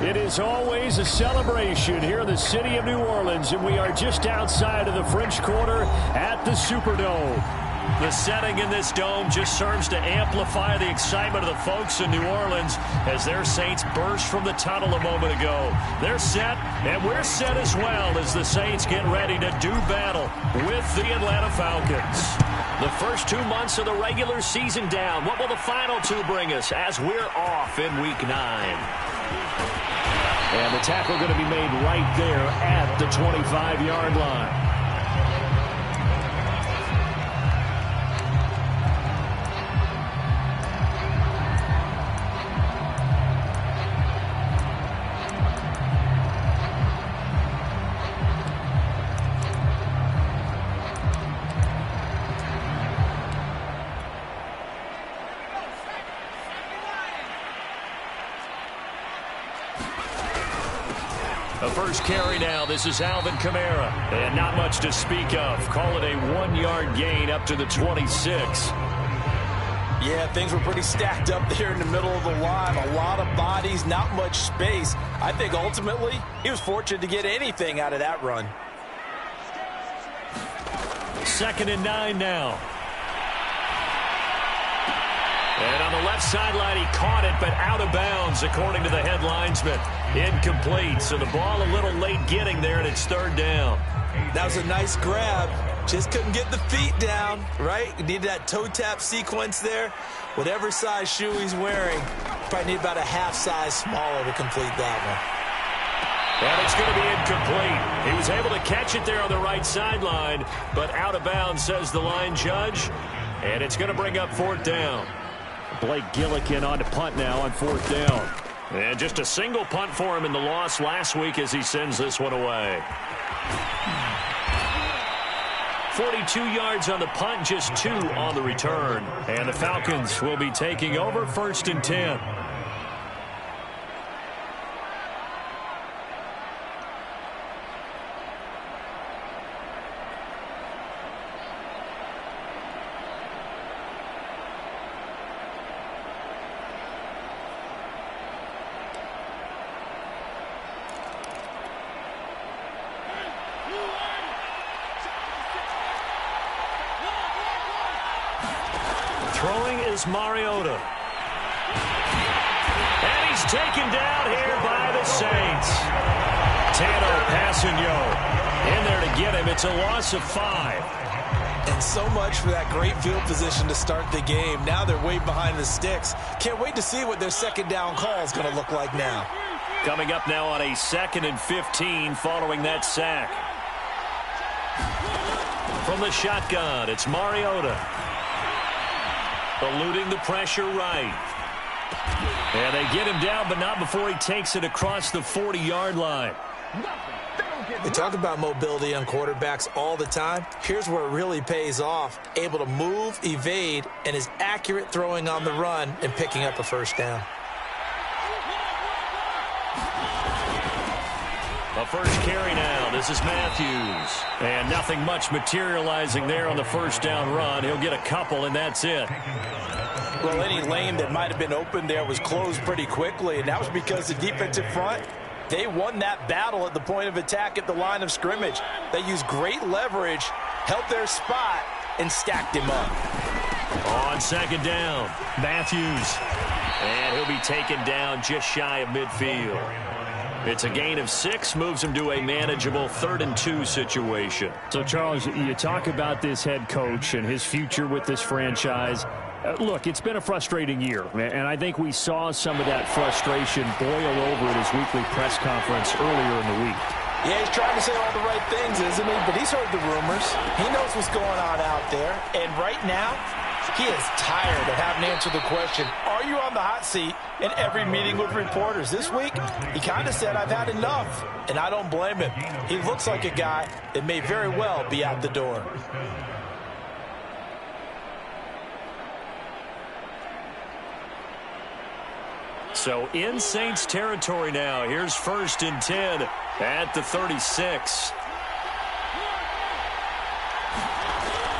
It is always a celebration here in the city of New Orleans, and we are just outside of the French Quarter at the Superdome. The setting in this dome just serves to amplify the excitement of the folks in New Orleans as their Saints burst from the tunnel a moment ago. They're set, and we're set as well as the Saints get ready to do battle with the Atlanta Falcons. The first 2 months of the regular season down. What will the final two bring us as we're off in Week 9? And the tackle going to be made right there at the 25-yard line. The first carry now. This is Alvin Kamara. And not much to speak of. Call it a 1-yard gain up to the 26. Yeah, things were pretty stacked up there in the middle of the line. A lot of bodies, not much space. I think ultimately he was fortunate to get anything out of that run. 2nd and 9 now. And on the left sideline, he caught it, but out of bounds, according to the head linesman. Incomplete, so the ball a little late getting there, and it's 3rd down. That was a nice grab. Just couldn't get the feet down, right? You need that toe tap sequence there. Whatever size shoe he's wearing, probably need about a half size smaller to complete that one. And it's going to be incomplete. He was able to catch it there on the right sideline, but out of bounds, says the line judge. And it's going to bring up 4th down. Blake Gillikin on to punt now on 4th down. And just a single punt for him in the loss last week as he sends this one away. 42 yards on the punt, just 2 on the return. And the Falcons will be taking over 1st and 10. Throwing is Mariota. And he's taken down here by the Saints. Tano Passanio in there to get him. It's a loss of 5. And so much for that great field position to start the game. Now they're way behind the sticks. Can't wait to see what their 2nd down call is going to look like now. Coming up now on a 2nd and 15 following that sack. From the shotgun, it's Mariota. Eluding the pressure right. And they get him down, but not before he takes it across the 40-yard line. They talk about mobility on quarterbacks all the time. Here's where it really pays off. Able to move, evade, and is accurate throwing on the run and picking up a 1st down. A first carry now. This is Matthews. And nothing much materializing there on the 1st down run. He'll get a couple, and that's it. Well, any lane that might have been open there was closed pretty quickly, and that was because the defensive front, they won that battle at the point of attack at the line of scrimmage. They used great leverage, held their spot, and stacked him up. On 2nd down, Matthews. And he'll be taken down just shy of midfield. It's a gain of 6, moves him to a manageable 3rd and 2 situation. So, Charles, you talk about this head coach and his future with this franchise. Look, it's been a frustrating year, and I think we saw some of that frustration boil over at his weekly press conference earlier in the week. Yeah, he's trying to say all the right things, isn't he? But he's heard the rumors. He knows what's going on out there. And right now, he is tired of having to answer the question, are you on the hot seat in every meeting with reporters? This week, he kind of said, I've had enough. And I don't blame him. He looks like a guy that may very well be out the door. So in Saints territory now. Here's 1st and 10 at the 36.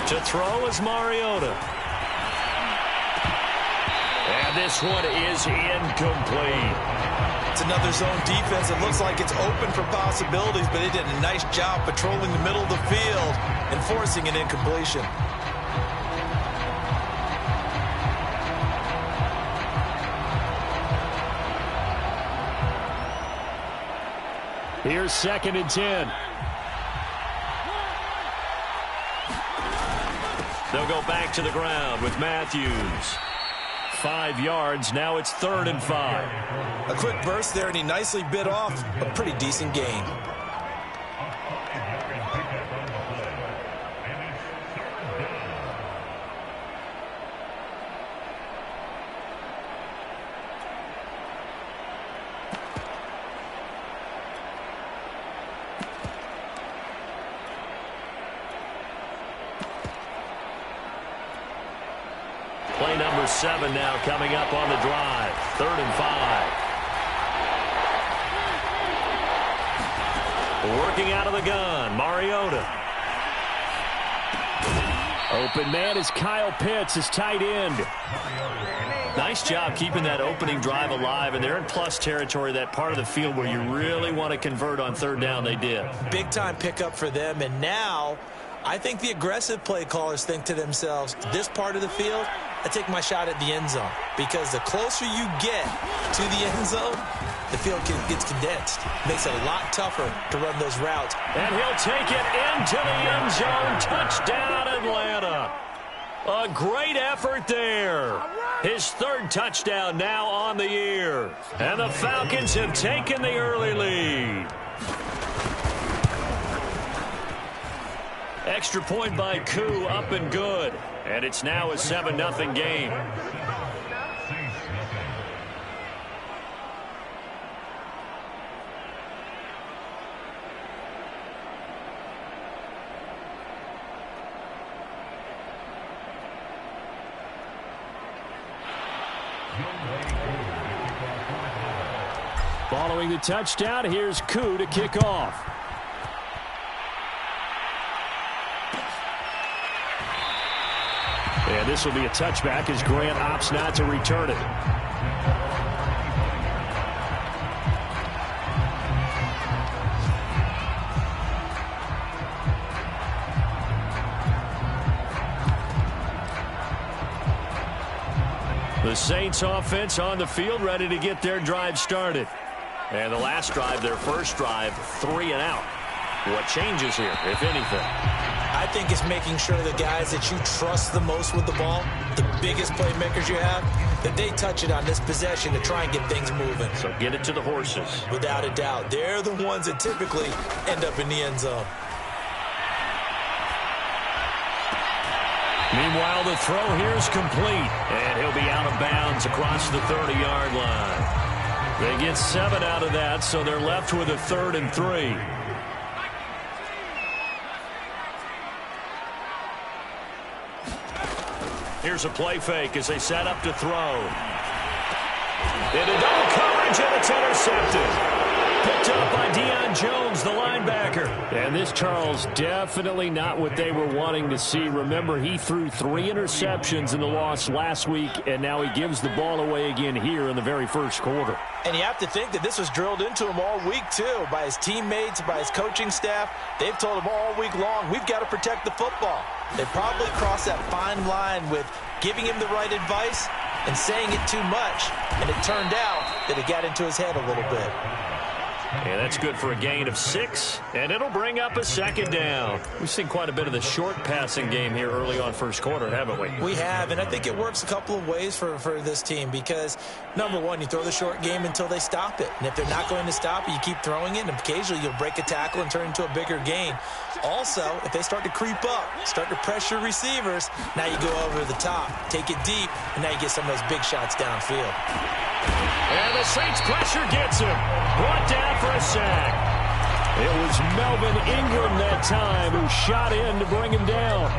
To throw is Mariota. And this one is incomplete. It's another zone defense. It looks like it's open for possibilities, but they did a nice job patrolling the middle of the field and forcing an incompletion. Here's 2nd and 10. They'll go back to the ground with Matthews. 5 yards. Now it's 3rd and 5. A quick burst there, and he nicely bit off a pretty decent gain. Play number 7 now coming up on the drive. 3rd and 5. Working out of the gun, Mariota. Open man is Kyle Pitts, his tight end. Nice job keeping that opening drive alive, and they're in plus territory, that part of the field where you really want to convert on 3rd down. They did. Big-time pickup for them, and now I think the aggressive play callers think to themselves, this part of the field, I take my shot at the end zone, because the closer you get to the end zone, the field gets condensed. Makes it a lot tougher to run those routes. And he'll take it into the end zone. Touchdown, Atlanta. A great effort there. His 3rd touchdown now on the year. And the Falcons have taken the early lead. Extra point by Koo, up and good. And it's now a 7-0 game. Following the touchdown, here's Koo to kick off. And this will be a touchback as Grant opts not to return it. The Saints offense on the field, ready to get their drive started. And the last drive, their first drive, 3 and out. What changes here, if anything? I think it's making sure the guys that you trust the most with the ball, the biggest playmakers you have, that they touch it on this possession to try and get things moving. So get it to the horses. Without a doubt. They're the ones that typically end up in the end zone. Meanwhile, the throw here is complete. And he'll be out of bounds across the 30-yard line. They get 7 out of that, so they're left with a 3rd and 3. Here's a play fake as they set up to throw. Into double coverage, and it's intercepted. Picked up by Deion Jones, the linebacker. And this, Charles, definitely not what they were wanting to see. Remember, he threw 3 interceptions in the loss last week, and now he gives the ball away again here in the very first quarter. And you have to think that this was drilled into him all week, too, by his teammates, by his coaching staff. They've told him all week long, we've got to protect the football. They probably crossed that fine line with giving him the right advice and saying it too much. And it turned out that it got into his head a little bit. And that's good for a gain of 6, and it'll bring up a 2nd down. We've seen quite a bit of the short passing game here early on first quarter, haven't we? We have, and I think it works a couple of ways for this team because, number one, you throw the short game until they stop it. And if they're not going to stop it, you keep throwing it, and occasionally you'll break a tackle and turn into a bigger gain. Also, if they start to creep up, start to pressure receivers, now you go over the top, take it deep, and now you get some of those big shots downfield. And the Saints pressure gets him. Brought down for a sack. It was Melvin Ingram that time who shot in to bring him down.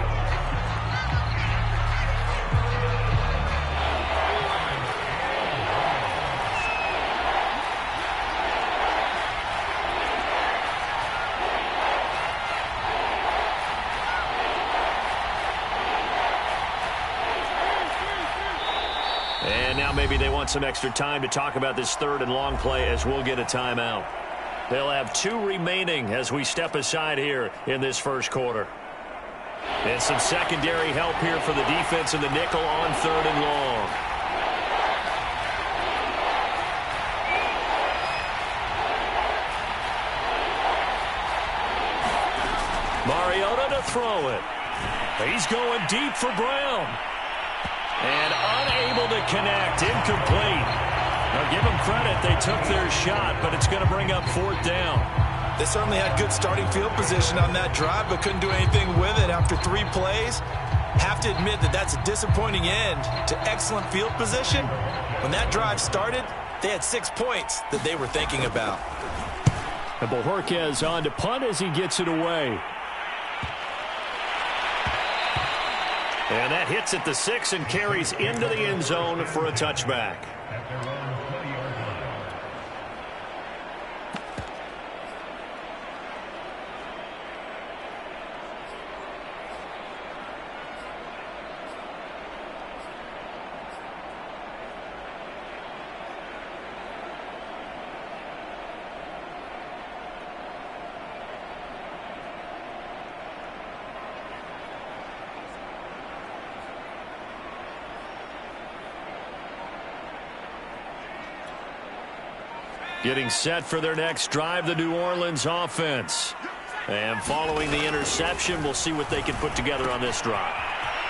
Now maybe they want some extra time to talk about this third and long play as we'll get a timeout. They'll have 2 remaining as we step aside here in this first quarter. And some secondary help here for the defense in the nickel on 3rd and long. Mariota to throw it. He's going deep for Brown. And unable to connect. Incomplete. Now give them credit. They took their shot, but it's going to bring up 4th down. They certainly had good starting field position on that drive, but couldn't do anything with it after 3 plays. Have to admit that that's a disappointing end to excellent field position. When that drive started, they had 6 points that they were thinking about. And Bojorquez on to punt as he gets it away. And that hits at the 6 and carries into the end zone for a touchback. Getting set for their next drive, the New Orleans offense. And following the interception, we'll see what they can put together on this drive.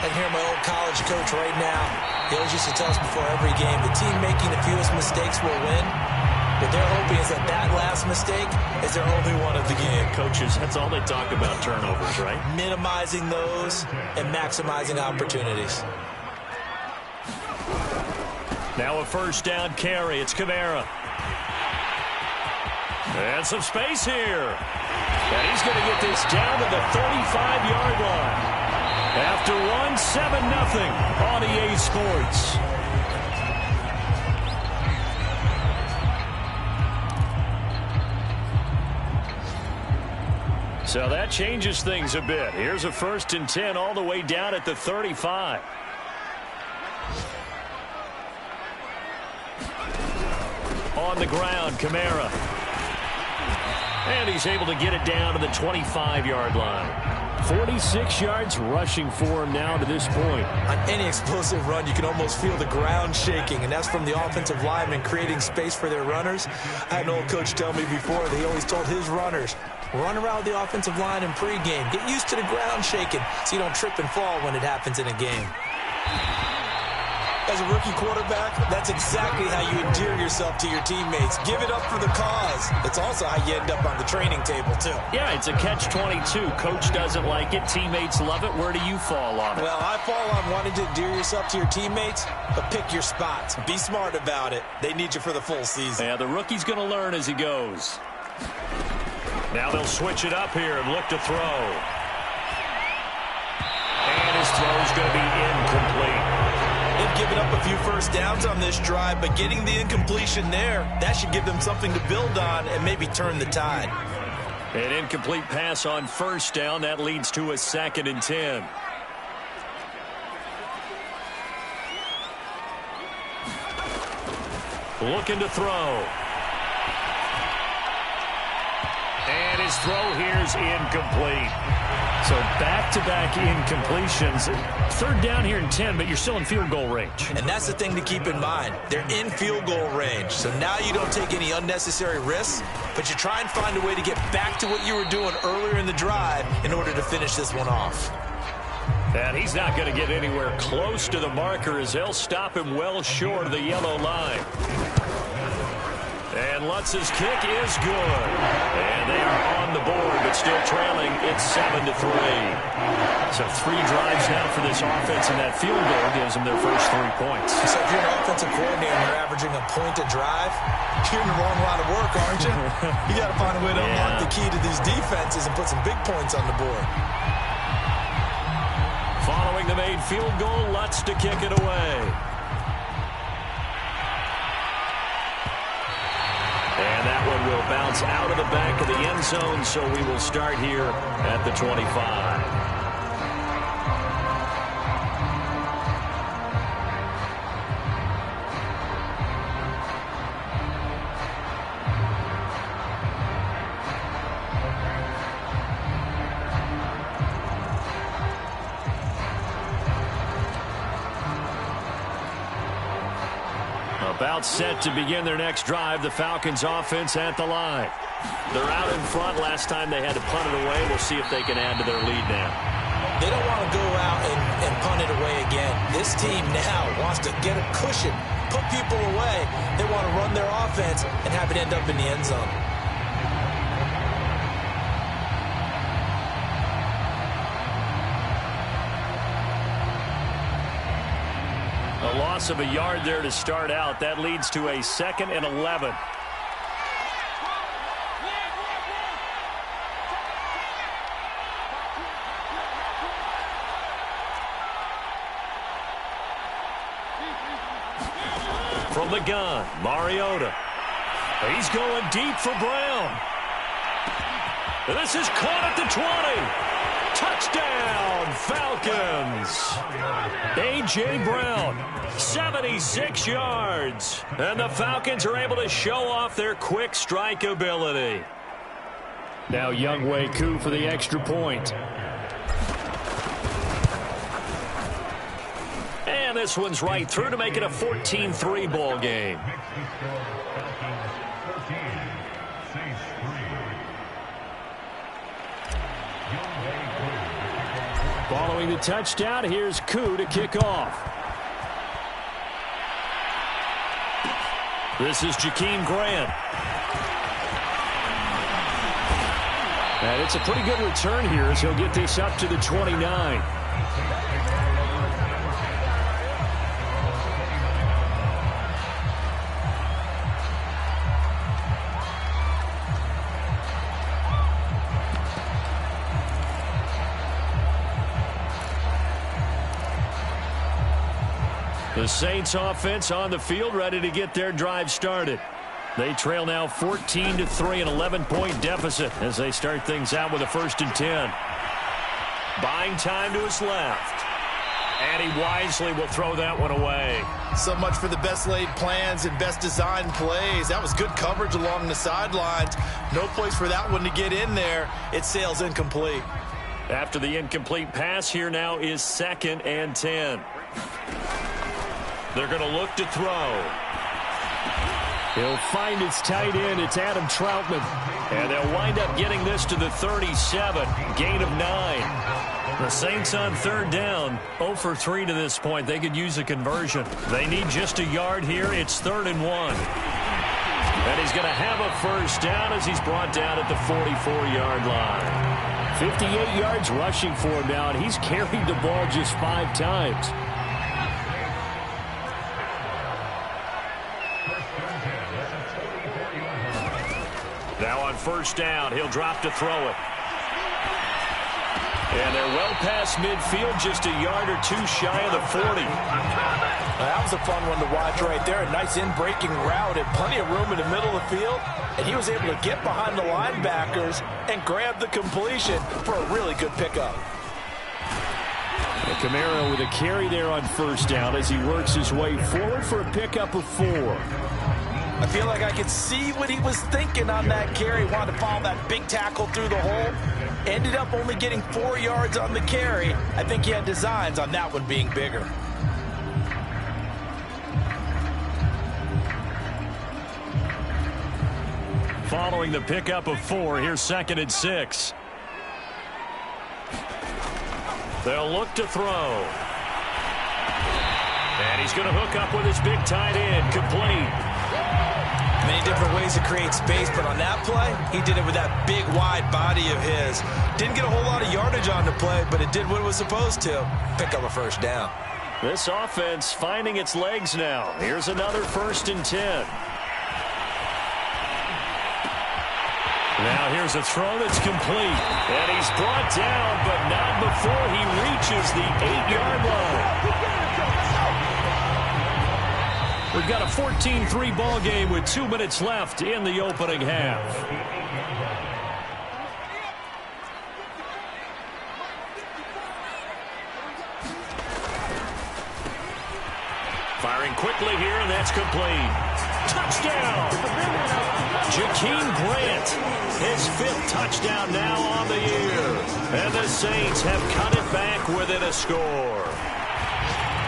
I can hear my old college coach right now. He always used to tell us before every game, the team making the fewest mistakes will win. What they're hoping is that that last mistake is their only one of the game. Coaches, that's all they talk about, turnovers, right? Minimizing those and maximizing opportunities. Now a 1st down carry. It's Kamara. And some space here. And he's going to get this down to the 35-yard line. After 7-0 on EA Sports. So that changes things a bit. Here's a 1st and 10 all the way down at the 35. On the ground, Kamara. And he's able to get it down to the 25-yard line. 46 yards rushing for him now to this point. On any explosive run, you can almost feel the ground shaking, and that's from the offensive linemen creating space for their runners. I had an old coach tell me before, that he always told his runners, run around the offensive line in pregame. Get used to the ground shaking so you don't trip and fall when it happens in a game. As a rookie quarterback, that's exactly how you endear yourself to your teammates. Give it up for the cause. It's also how you end up on the training table, too. Yeah, it's a catch-22. Coach doesn't like it. Teammates love it. Where do you fall on it? Well, I fall on wanting to endear yourself to your teammates, but pick your spots. Be smart about it. They need you for the full season. Yeah, the rookie's going to learn as he goes. Now they'll switch it up here and look to throw. And his throw's going to be incomplete. They've given up a few 1st downs on this drive, but getting the incompletion there, that should give them something to build on and maybe turn the tide. An incomplete pass on 1st down. That leads to a 2nd and 10. Looking to throw. And his throw here's incomplete. So back-to-back incompletions. 3rd down here and 10, but you're still in field goal range. And that's the thing to keep in mind. They're in field goal range. So now you don't take any unnecessary risks, but you try and find a way to get back to what you were doing earlier in the drive in order to finish this one off. And he's not going to get anywhere close to the marker as they'll stop him well short of the yellow line. And Lutz's kick is good. And they are on the board, but still trailing. It's 7-3. So 3 drives now for this offense, and that field goal gives them their first 3 points. So if you're an offensive coordinator and you're averaging a point a drive, you're in the wrong line of work, aren't you? You got to find a way to unlock the key to these defenses and put some big points on the board. Following the made field goal, Lutz to kick it away. And that one will bounce out of the back of the end zone, so we will start here at the 25. About set to begin their next drive. The Falcons offense at the line. They're out in front. Last time they had to punt it away. We'll see if they can add to their lead now. They don't want to go out and punt it away again. This team now wants to get a cushion, put people away. They want to run their offense and have it end up in the end zone. A loss of a yard there to start out. That leads to a 2nd and 11. From the gun, Mariota. He's going deep for Brown. And this is caught at the 20. Touchdown, Falcons. A.J. Brown, 76 yards. And the Falcons are able to show off their quick strike ability. Now Younghoe Koo for the extra point. And this one's right through to make it a 14-3 ball game. Following the touchdown, here's Koo to kick off. This is Jakeem Grant. And it's a pretty good return here as he'll get this up to the 29. The Saints offense on the field, ready to get their drive started. They trail now 14-3, an 11-point deficit as they start things out with a 1st and 10. Buying time to his left. And he wisely will throw that one away. So much for the best laid plans and best designed plays. That was good coverage along the sidelines. No place for that one to get in there. It sails incomplete. After the incomplete pass, here now is 2nd and 10. They're going to look to throw. He'll find his tight end. It's Adam Troutman. And they'll wind up getting this to the 37. Gain of 9. The Saints on 3rd down. 0 for 3 to this point. They could use a conversion. They need just a yard here. It's 3rd and 1. And he's going to have a 1st down as he's brought down at the 44-yard line. 58 yards rushing for him now, and he's carried the ball just 5 times. Now on 1st down, he'll drop to throw it. And they're well past midfield, just a yard or 2 shy of the 40. That was a fun one to watch right there. A nice in-breaking route and plenty of room in the middle of the field. And he was able to get behind the linebackers and grab the completion for a really good pickup. And Kamara with a carry there on 1st down as he works his way forward for a pickup of 4. I feel like I could see what he was thinking on that carry. Wanted to follow that big tackle through the hole. Ended up only getting 4 yards on the carry. I think he had designs on that one being bigger. Following the pickup of 4, here's 2nd and 6. They'll look to throw. And he's going to hook up with his big tight end, complete. Many different ways to create space, but on that play, he did it with that big, wide body of his. Didn't get a whole lot of yardage on the play, but it did what it was supposed to. Pick up a 1st down. This offense finding its legs now. Here's another 1st and 10. Now here's a throw that's complete. And he's brought down, but not before he reaches the 8-yard line. We've got a 14-3 ball game with 2 minutes left in the opening half. Firing quickly here, and that's complete. Touchdown! Jakeem Grant, his 5th touchdown now on the year. And the Saints have cut it back within a score.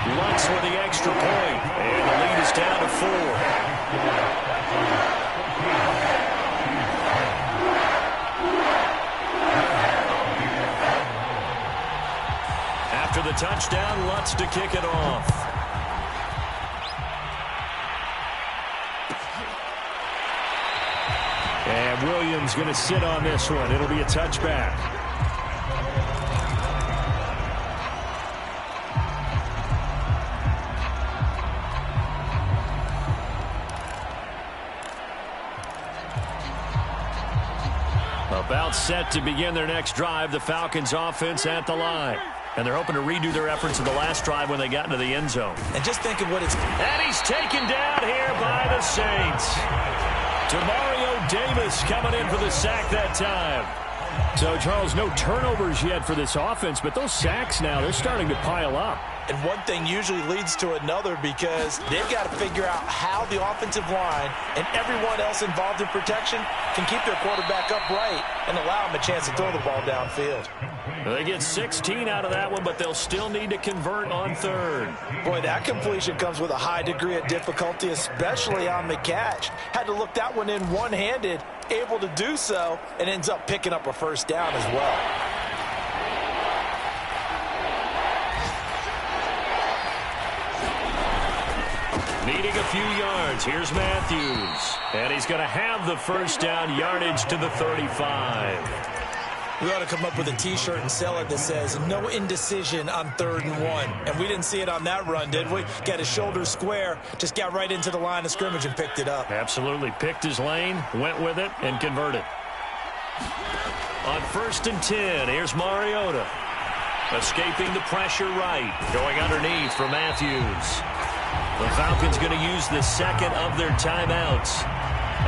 Lutz with the extra point, and the lead is down to 4. After the touchdown, Lutz to kick it off. And Williams going to sit on this one. It'll be a touchback. About set to begin their next drive, the Falcons offense at the line. And they're hoping to redo their efforts of the last drive when they got into the end zone. And just think of what it's... And he's taken down here by the Saints. Demario Davis coming in for the sack that time. So, Charles, no turnovers yet for this offense, but those sacks now, they're starting to pile up. And one thing usually leads to another because they've got to figure out how the offensive line and everyone else involved in protection can keep their quarterback upright and allow him a chance to throw the ball downfield. They get 16 out of that one, but they'll still need to convert on third. Boy, that completion comes with a high degree of difficulty, especially on the catch. Had to look that one in one-handed, able to do so, and ends up picking up a first down as well. Needing a few yards. Here's Matthews. And he's going to have the first down, yardage to the 35. We ought to come up with a T-shirt and sell it that says, no indecision on 3rd and 1. And we didn't see it on that run, did we? Got his shoulders square, just got right into the line of scrimmage and picked it up. Absolutely. Picked his lane, went with it, and converted. On 1st and 10, here's Mariota. Escaping the pressure right. Going underneath for Matthews. The Falcons going to use the second of their timeouts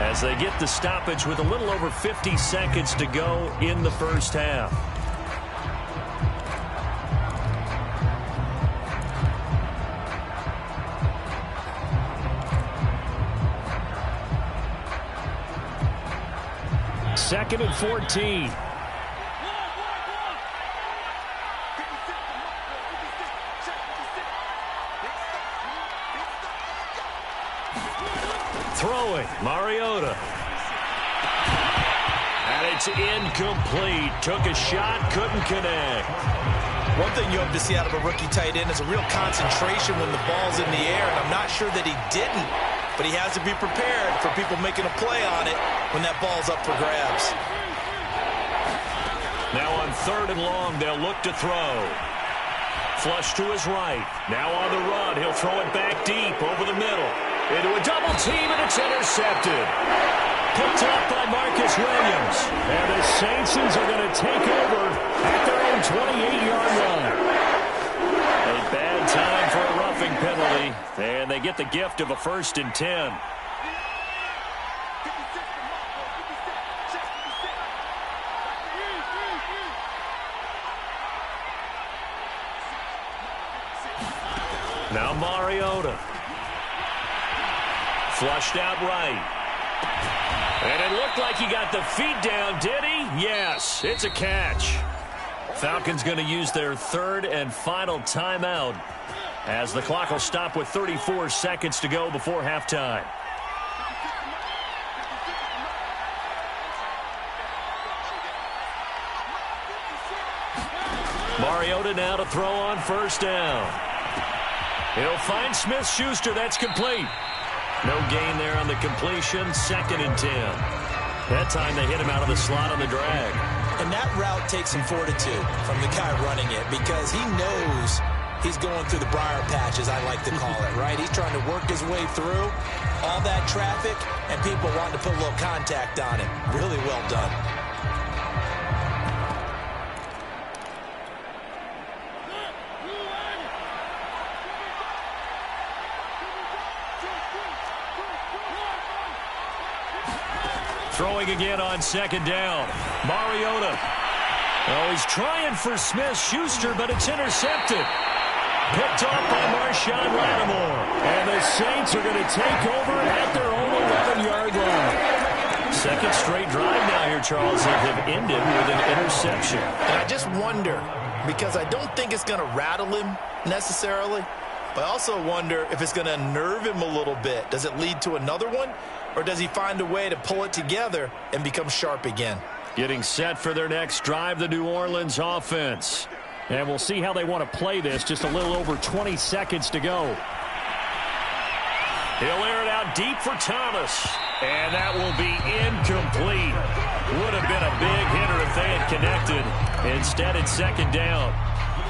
as they get the stoppage with a little over 50 seconds to go in the first half. Second and 14. Throwing, Mariota. And it's incomplete. Took a shot, couldn't connect. One thing you hope to see out of a rookie tight end is a real concentration when the ball's in the air, and I'm not sure that he didn't, but he has to be prepared for people making a play on it when that ball's up for grabs. Now on 3rd and long, they'll look to throw. Flush to his right. Now on the run, he'll throw it back deep over the middle. Into a double team, and it's intercepted. Picked up by Marcus Williams. And the Saints are going to take over at their own 28-yard line. A bad time for a roughing penalty, and they get the gift of a 1st and 10. Now Mariota. Flushed out right. And it looked like he got the feet down, did he? Yes, it's a catch. Falcons going to use their 3rd and final timeout as the clock will stop with 34 seconds to go before halftime. Mariota now to throw on 1st down. He'll find Smith-Schuster. That's complete. No gain there on the completion. 2nd and 10. That time they hit him out of the slot on the drag. And that route takes some fortitude from the guy running it because he knows he's going through the briar patch, as I like to call it, right? He's trying to work his way through all that traffic, and people wanting to put a little contact on it. Really well done. Throwing again on 2nd down. Mariota. Oh, he's trying for Smith-Schuster, but it's intercepted. Picked off by Marshawn Lattimore. And the Saints are going to take over at their own 11-yard line. 2nd straight drive now here, Charles, that have ended with an interception. And I just wonder, because I don't think it's going to rattle him necessarily, But I also wonder if it's going to unnerve him a little bit. Does it lead to another one, or does he find a way to pull it together and become sharp again? Getting set for their next drive, the New Orleans offense. And we'll see how they want to play this. Just a little over 20 seconds to go. He'll air it out deep for Thomas. And that will be incomplete. Would have been a big hitter if they had connected. Instead, it's second down.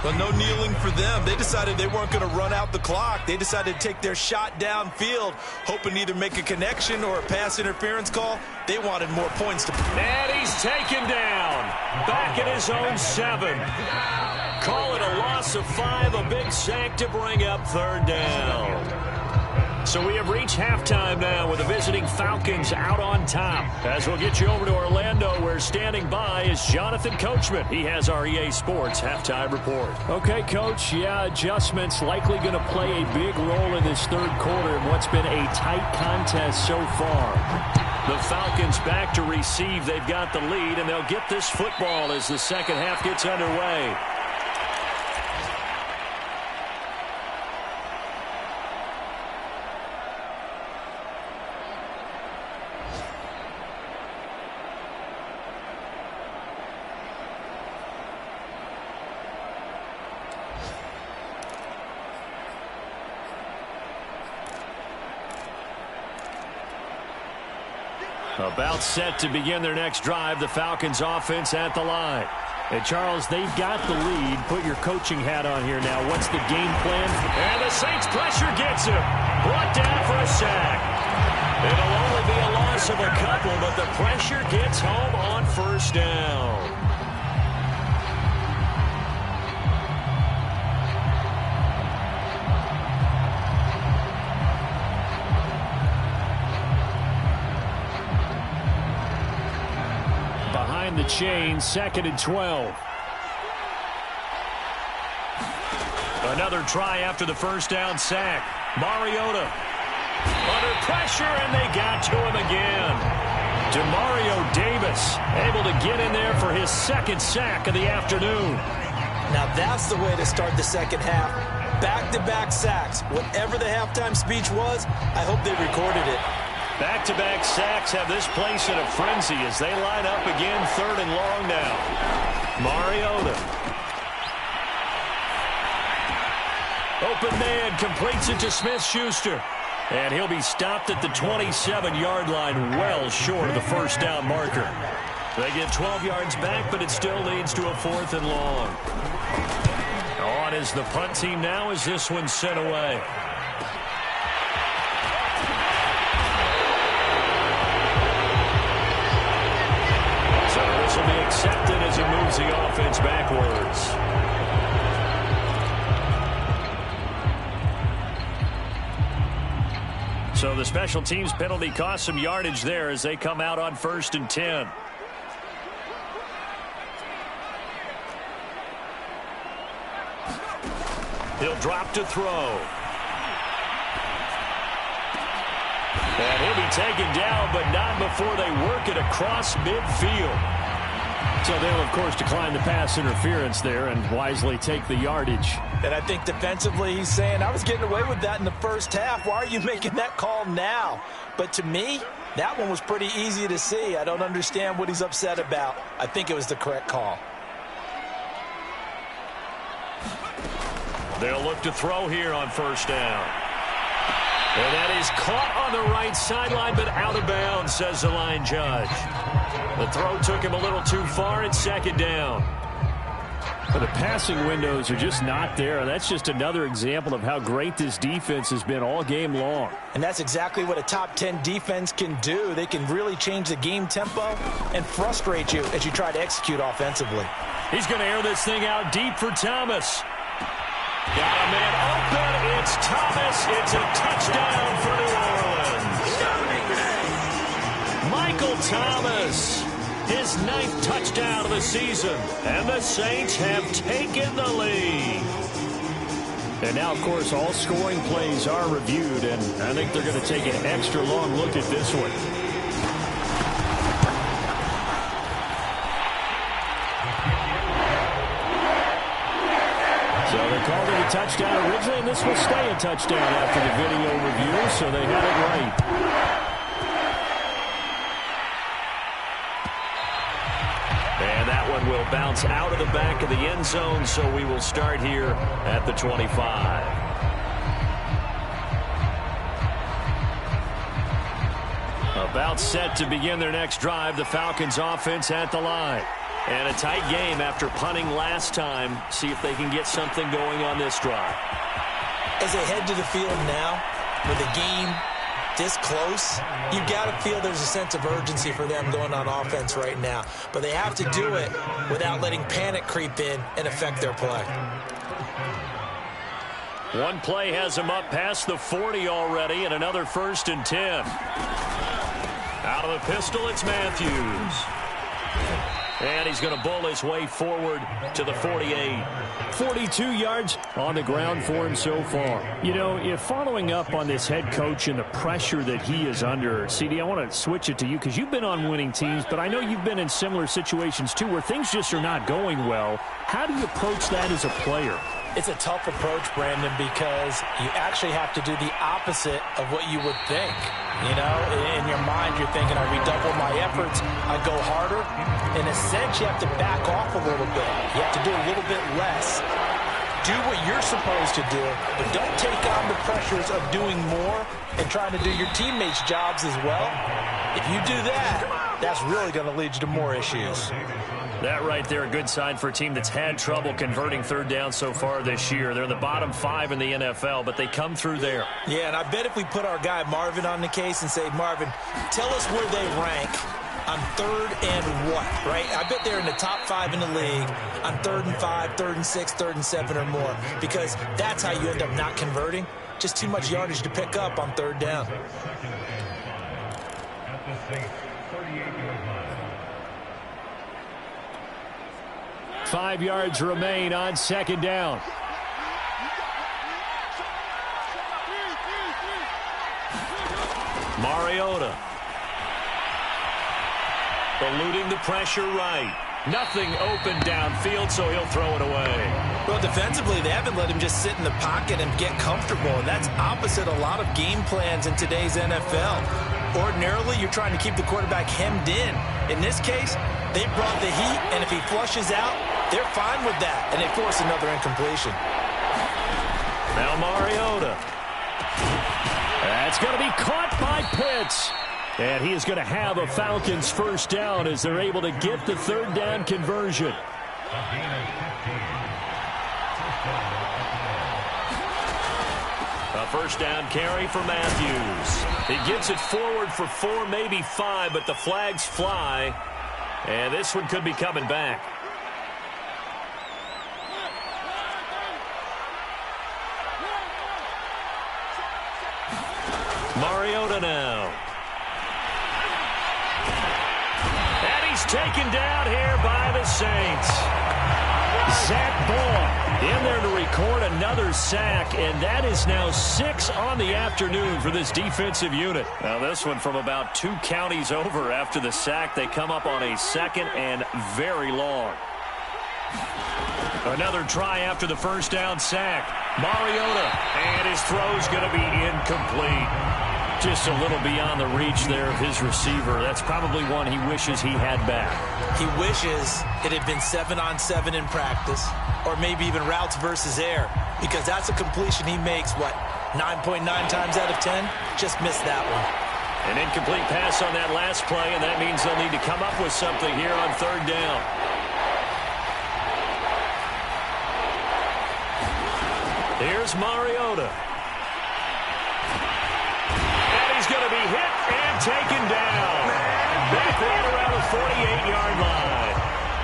But no kneeling for them. They decided they weren't going to run out the clock. They decided to take their shot downfield, hoping to either make a connection or a pass interference call. They wanted more points to... And he's taken down. Back at his own 7. Call it a loss of 5, a big sack to bring up third down. So we have reached halftime now with the visiting Falcons out on top. As we'll get you over to Orlando, where standing by is Jonathan Coachman. He has our EA Sports halftime report. Okay, Coach. Yeah, adjustments likely going to play a big role in this third quarter in what's been a tight contest so far. The Falcons back to receive. They've got the lead, and they'll get this football as the second half gets underway. About set to begin their next drive, the Falcons offense at the line. And Charles, they've got the lead. Put your coaching hat on here now. What's the game plan? And the Saints pressure gets him. Brought down for a sack. It'll only be a loss of a couple, but the pressure gets home on first down. The chain, 2nd and 12. Another try after the first down sack. Mariota under pressure, and they got to him again. Demario Davis able to get in there for his second sack of the afternoon. Now that's the way to start the second half. Back-to-back sacks. Whatever the halftime speech was, I hope they recorded it. Back-to-back sacks have this place in a frenzy as they line up again, 3rd and long now. Mariota. Open man completes it to Smith-Schuster. And he'll be stopped at the 27-yard line, well short of the first down marker. They get 12 yards back, but it still leads to a 4th and long. On is the punt team now as this one's sent away. Will be accepted as it moves the offense backwards. So the special teams penalty cost some yardage there as they come out on 1st and 10. He'll drop to throw. And he'll be taken down, but not before they work it across midfield. So they'll, of course, decline the pass interference there and wisely take the yardage. And I think defensively he's saying, I was getting away with that in the first half. Why are you making that call now? But to me, that one was pretty easy to see. I don't understand what he's upset about. I think it was the correct call. They'll look to throw here on first down. And that is caught on the right sideline, but out of bounds, says the line judge. The throw took him a little too far. It's 2nd down. But the passing windows are just not there. That's just another example of how great this defense has been all game long. And that's exactly what a top 10 defense can do. They can really change the game tempo and frustrate you as you try to execute offensively. He's going to air this thing out deep for Thomas. Got a man open. It's Thomas. It's a touchdown for New Orleans. Michael Thomas, his 9th touchdown of the season. And the Saints have taken the lead. And now, of course, all scoring plays are reviewed, and I think they're going to take an extra long look at this one. So they called it a a touchdown originally, and this will stay a touchdown after the video review, so they had it right. And that one will bounce out of the back of the end zone, so we will start here at the 25. About set to begin their next drive, the Falcons offense at the line. And a tight game after punting last time. See if they can get something going on this drive. As they head to the field now, with the game this close, you got to feel there's a sense of urgency for them going on offense right now. But they have to do it without letting panic creep in and affect their play. One play has them up past the 40 already, and another 1st and 10. Out of the pistol, it's Matthews. And he's going to bull his way forward to the 48. 42 yards on the ground for him so far. You know, if following up on this head coach and the pressure that he is under, CD, I want to switch it to you because you've been on winning teams, but I know you've been in similar situations too where things just are not going well. How do you approach that as a player? It's a tough approach, Brandon, because you actually have to do the opposite of what you would think. You know, in your mind, you're thinking, I redouble my efforts, I go harder. In a sense, you have to back off a little bit. You have to do a little bit less. Do what you're supposed to do, but don't take on the pressures of doing more and trying to do your teammates' jobs as well. If you do that, that's really going to lead you to more issues. That right there, a good sign for a team that's had trouble converting third down so far this year. They're in the bottom 5 in the NFL, but they come through there. Yeah, and I bet if we put our guy Marvin on the case and say, Marvin, tell us where they rank on 3rd and what, right? I bet they're in the top 5 in the league on 3rd and 5, 3rd and 6, 3rd and 7 or more, because that's how you end up not converting. Just too much yardage to pick up on 3rd down. 5 yards remain on 2nd down. Mariota. Eluding the pressure right. Nothing open downfield, so he'll throw it away. Well, defensively, they haven't let him just sit in the pocket and get comfortable, and that's opposite a lot of game plans in today's NFL. Ordinarily, you're trying to keep the quarterback hemmed in. In this case, they brought the heat, and if he flushes out, they're fine with that, and they force another incompletion. Now Mariota. That's going to be caught by Pitts. And he is going to have a Falcons 1st down as they're able to get the 3rd down conversion. A 1st down carry for Matthews. He gets it forward for 4, maybe 5, but the flags fly. And this one could be coming back. Mariota now. And he's taken down here by the Saints. Zach Ball in there to record another sack, and that is now 6 on the afternoon for this defensive unit. Now this one from about 2 counties over after the sack. They come up on a 2nd and very long. Another try after the 1st down sack. Mariota, and his throw's going to be incomplete. Just a little beyond the reach there of his receiver. That's probably one he wishes he had back. He wishes it had been 7-on-7 in practice, or maybe even routes versus air, because that's a completion he makes, what, 9.9 times out of 10? Just missed that one. An incomplete pass on that last play, and that means they'll need to come up with something here on 3rd down. Here's Mariota. And he's going to be hit and taken down. Back right around the 48-yard line.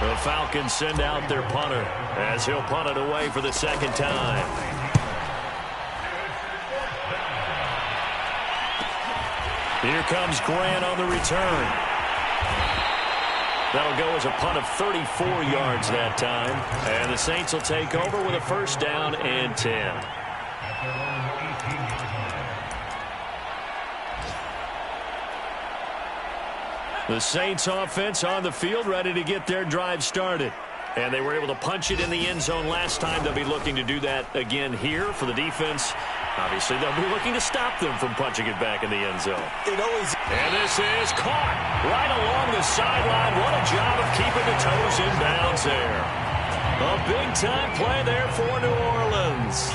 The Falcons send out their punter as he'll punt it away for the 2nd time. Here comes Grant on the return. That'll go as a punt of 34 yards that time. And the Saints will take over with a 1st down and 10. The Saints offense on the field, ready to get their drive started. And they were able to punch it in the end zone last time. They'll be looking to do that again here for the defense. Obviously, they'll be looking to stop them from punching it back in the end zone. And this is caught right along the sideline. What a job of keeping the toes in bounds there. A big-time play there for New Orleans.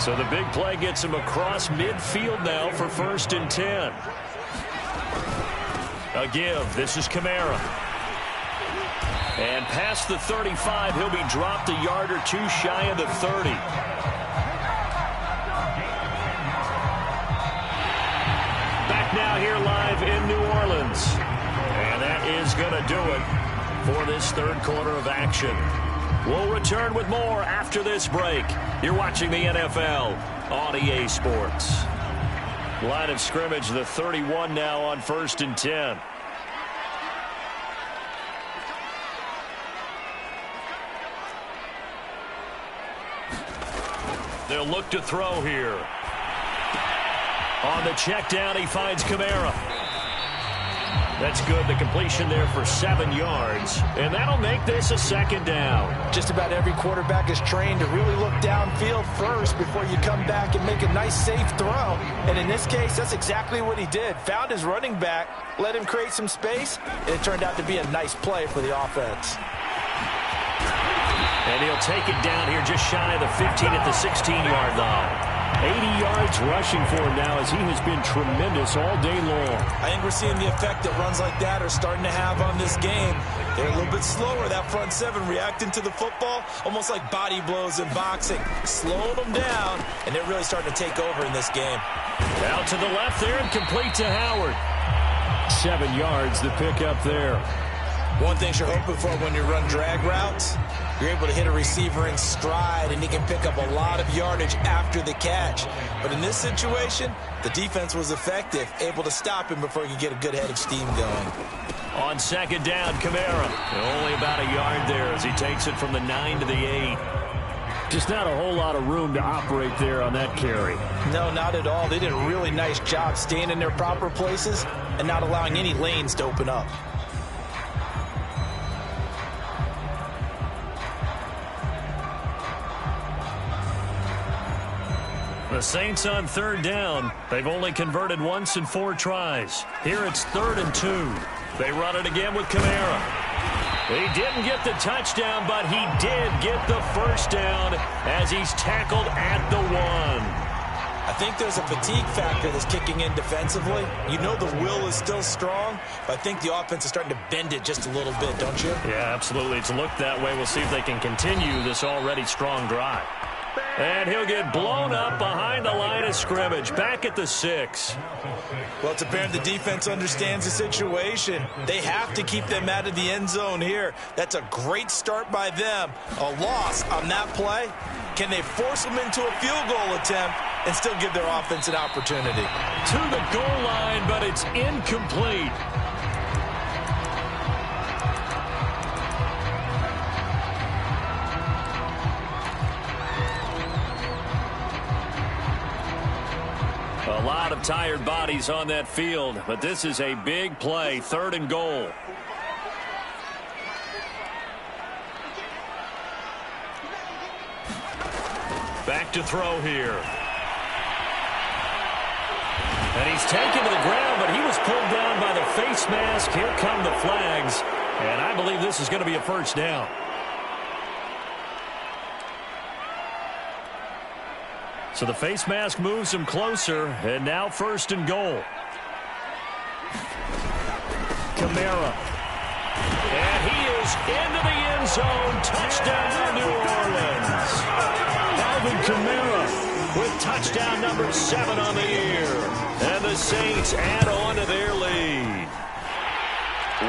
So the big play gets him across midfield now for 1st and 10. A give. This is Kamara. And past the 35, he'll be dropped a yard or two shy of the 30. Back now here live in New Orleans. And that is going to do it for this third quarter of action. We'll return with more after this break. You're watching the NFL on EA Sports. Line of scrimmage, the 31 now on 1st and 10. They'll look to throw here. On the check down, he finds Kamara. That's good. The completion there for 7 yards. And that'll make this a 2nd down. Just about every quarterback is trained to really look downfield first before you come back and make a nice, safe throw. And in this case, that's exactly what he did. Found his running back, let him create some space, and it turned out to be a nice play for the offense. And he'll take it down here just shy of the 15 at the 16-yard line. 80 yards rushing for him now as he has been tremendous all day long. I think we're seeing the effect that runs like that are starting to have on this game. They're a little bit slower, that front seven, reacting to the football, almost like body blows in boxing. Slowing them down, and they're really starting to take over in this game. Out to the left there and complete to Howard. 7 yards, the pick up there. One thing you're hoping for when you run drag routes, you're able to hit a receiver in stride, and he can pick up a lot of yardage after the catch. But in this situation, the defense was effective, able to stop him before he could get a good head of steam going. On 2nd down, Kamara. Only about a yard there as he takes it from the 9 to the 8. Just not a whole lot of room to operate there on that carry. No, not at all. They did a really nice job staying in their proper places and not allowing any lanes to open up. The Saints on 3rd down. They've only converted once in 4 tries. Here it's 3rd and 2. They run it again with Kamara. He didn't get the touchdown, but he did get the 1st down as he's tackled at the 1. I think there's a fatigue factor that's kicking in defensively. You know the will is still strong, but I think the offense is starting to bend it just a little bit, don't you? Yeah, absolutely. It's looked that way. We'll see if they can continue this already strong drive. And he'll get blown up behind the line of scrimmage, back at the 6. Well, it's apparent the defense understands the situation. They have to keep them out of the end zone here. That's a great start by them. A loss on that play. Can they force them into a field goal attempt and still give their offense an opportunity? To the goal line, but it's incomplete. A lot of tired bodies on that field, but this is a big play, 3rd and goal. Back to throw here. And he's taken to the ground, but he was pulled down by the face mask. Here come the flags, and I believe this is going to be a 1st down. So the face mask moves him closer, and now 1st and goal. Kamara. And he is into the end zone. Touchdown, New Orleans. Alvin Kamara with touchdown number 7 on the year. And the Saints add on to their lead.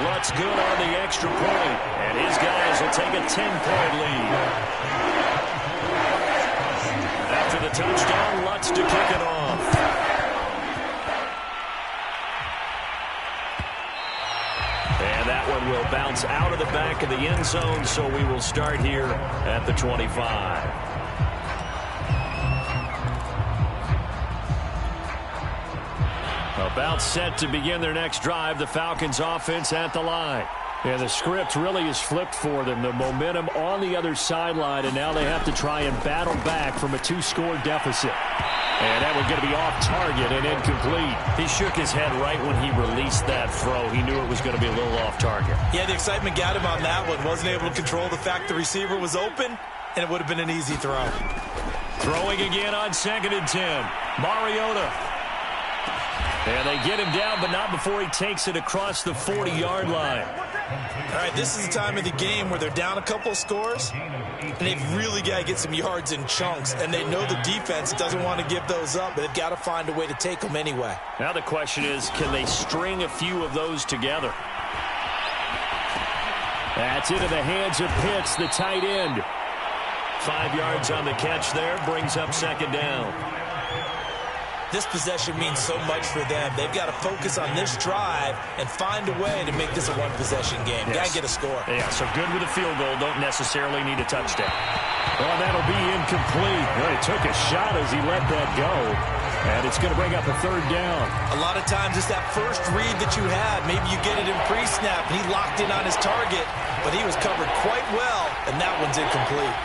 Lutz good on the extra point, and his guys will take a 10-point lead. After the touchdown, Lutz to kick it off. And that one will bounce out of the back of the end zone, so we will start here at the 25. About set to begin their next drive, the Falcons offense at the line. And the script really is flipped for them. The momentum on the other sideline, and now they have to try and battle back from a 2-score deficit. And that was going to be off target and incomplete. He shook his head right when he released that throw. He knew it was going to be a little off target. Yeah, the excitement got him on that one. Wasn't able to control the fact the receiver was open, and it would have been an easy throw. Throwing again on 2nd and 10. Mariota. And they get him down, but not before he takes it across the 40-yard line. All right, this is the time of the game where they're down a couple of scores, and they've really got to get some yards in chunks, and they know the defense doesn't want to give those up, but they've got to find a way to take them anyway. Now the question is, can they string a few of those together? That's into the hands of Pitts, the tight end. 5 yards on the catch there, brings up 2nd down. This possession means so much for them. They've got to focus on this drive and find a way to make this a one-possession game. Yes. Got to get a score. Yeah, so good with a field goal. Don't necessarily need a touchdown. Well, that'll be incomplete. Well, he took a shot as he let that go. And it's going to bring up a 3rd down. A lot of times it's that first read that you had. Maybe you get it in pre-snap, and he locked in on his target, but he was covered quite well, and that one's incomplete.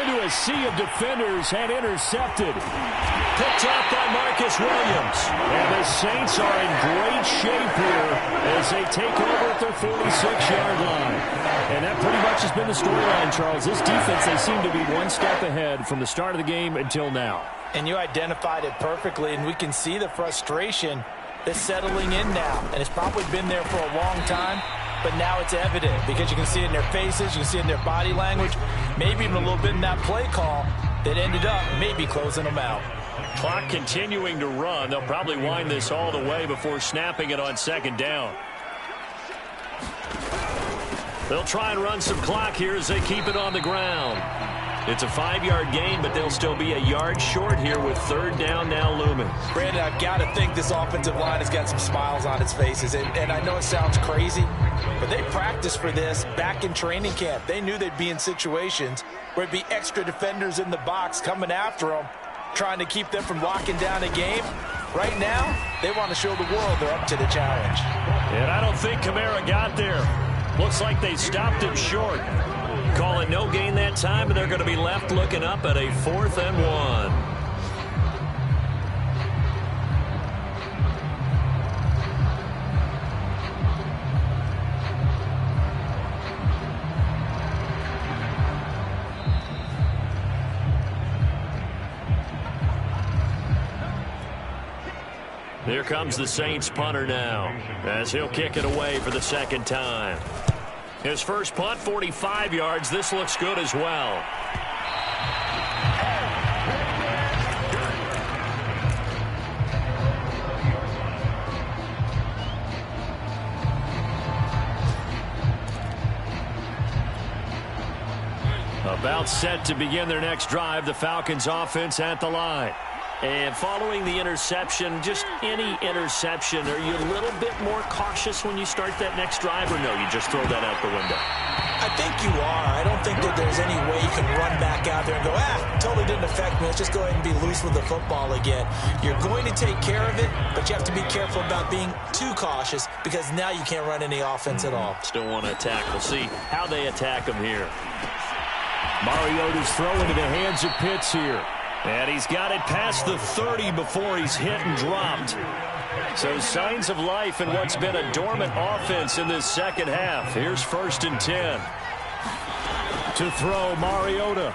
Into a sea of defenders and intercepted. Picked off by Marcus Williams. And the Saints are in great shape here as they take over at their 46-yard line. And that pretty much has been the storyline, Charles. This defense, they seem to be one step ahead from the start of the game until now. And you identified it perfectly, and we can see the frustration that's settling in now. And it's probably been there for a long time. But now it's evident because you can see it in their faces, you can see it in their body language, maybe even a little bit in that play call that ended up maybe closing them out. Clock continuing to run. They'll probably wind this all the way before snapping it on 2nd down. They'll try and run some clock here as they keep it on the ground. It's a 5-yard gain, but they'll still be a yard short here with 3rd down now looming. Brandon, I've got to think this offensive line has got some smiles on its faces. And I know it sounds crazy, but they practiced for this back in training camp. They knew they'd be in situations where it'd be extra defenders in the box coming after them, trying to keep them from locking down a game. Right now, they want to show the world they're up to the challenge. And I don't think Kamara got there. Looks like they stopped him short. Call it no gain that time, and they're going to be left looking up at a 4th and 1. Here comes the Saints punter now as he'll kick it away for the 2nd time. His first punt, 45 yards. This looks good as well. About set to begin their next drive, the Falcons offense at the line. And following the interception, just any interception, are you a little bit more cautious when you start that next drive, or no, you just throw that out the window? I think you are. I don't think that there's any way you can run back out there and go, totally didn't affect me. Let's just go ahead and be loose with the football again. You're going to take care of it, but you have to be careful about being too cautious because now you can't run any offense at all. Still want to attack. We'll see how they attack them here. Mariota's throw into the hands of Pitts here. And he's got it past the 30 before he's hit and dropped. So signs of life in what's been a dormant offense in this 2nd half. Here's 1st and 10. To throw, Mariota.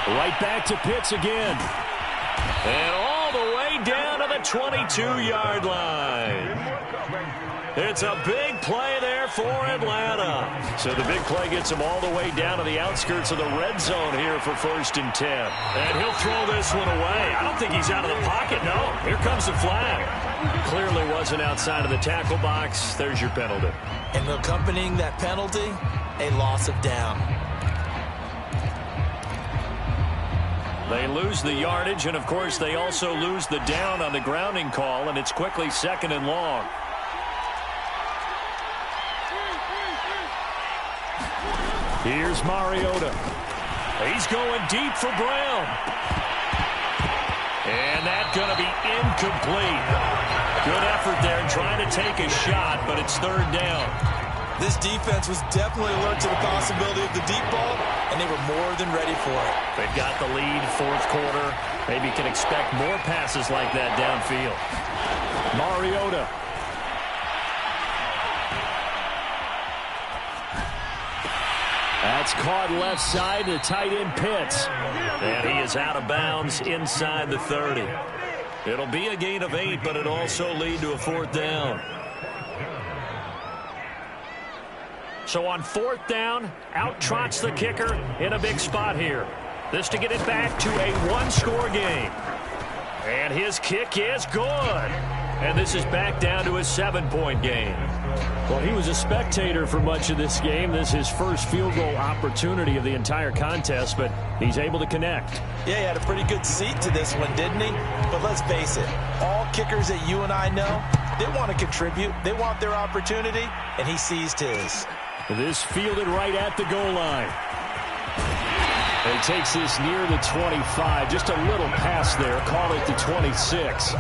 Right back to Pitts again. And all the way down to the 22-yard line. It's a big play there for Atlanta. So the big play gets him all the way down to the outskirts of the red zone here for 1st and 10. And he'll throw this one away. I don't think he's out of the pocket, no. Here comes the flag. Clearly wasn't outside of the tackle box. There's your penalty. And accompanying that penalty, a loss of down. They lose the yardage, and of course they also lose the down on the grounding call, and it's quickly 2nd and long. Here's Mariota. He's going deep for Brown. And going to be incomplete. Good effort there trying to take a shot, but it's third down. This defense was definitely alert to the possibility of the deep ball, and they were more than ready for it. They've got the lead, fourth quarter. Maybe can expect more passes like that downfield. Mariota. That's caught left side to tight end Pitts. And he is out of bounds inside the 30. It'll be a gain of 8, but it'll also lead to a fourth down. So on fourth down, out trots the kicker in a big spot here. This to get it back to a one-score game. And his kick is good. And this is back down to a 7-point game. Well, he was a spectator for much of this game. This is his first field goal opportunity of the entire contest, but he's able to connect. Yeah, he had a pretty good seat to this one, didn't he? But let's face it, all kickers that you and I know, they want to contribute. They want their opportunity, and he seized his. This fielded right at the goal line. He takes this near the 25. Just a little pass there. Call it the 26.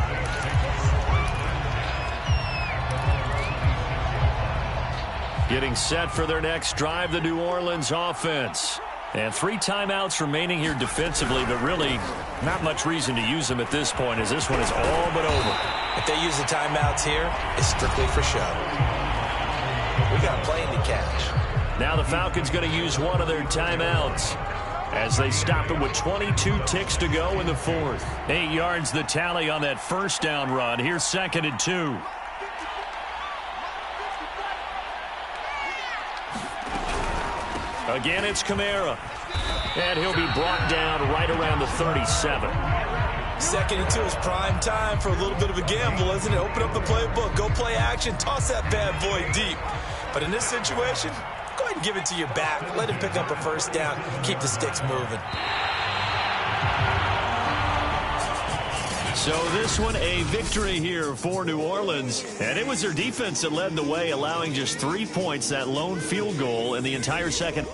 Getting set for their next drive, the New Orleans offense. And 3 timeouts remaining here defensively, but really not much reason to use them at this point, as this one is all but over. If they use the timeouts here, it's strictly for show. We got a plane to catch. Now the Falcons going to use one of their timeouts as they stop it with 22 ticks to go in the fourth. 8 yards the tally on that first down run. Here's 2nd and 2. Again, it's Kamara. And he'll be brought down right around the 37. 2nd and 2 is prime time for a little bit of a gamble, isn't it? Open up the playbook, go play action, toss that bad boy deep. But in this situation, go ahead and give it to your back. Let him pick up a first down. Keep the sticks moving. So this one a victory here for New Orleans. And it was their defense that led the way, allowing just 3 points, that lone field goal in the entire second.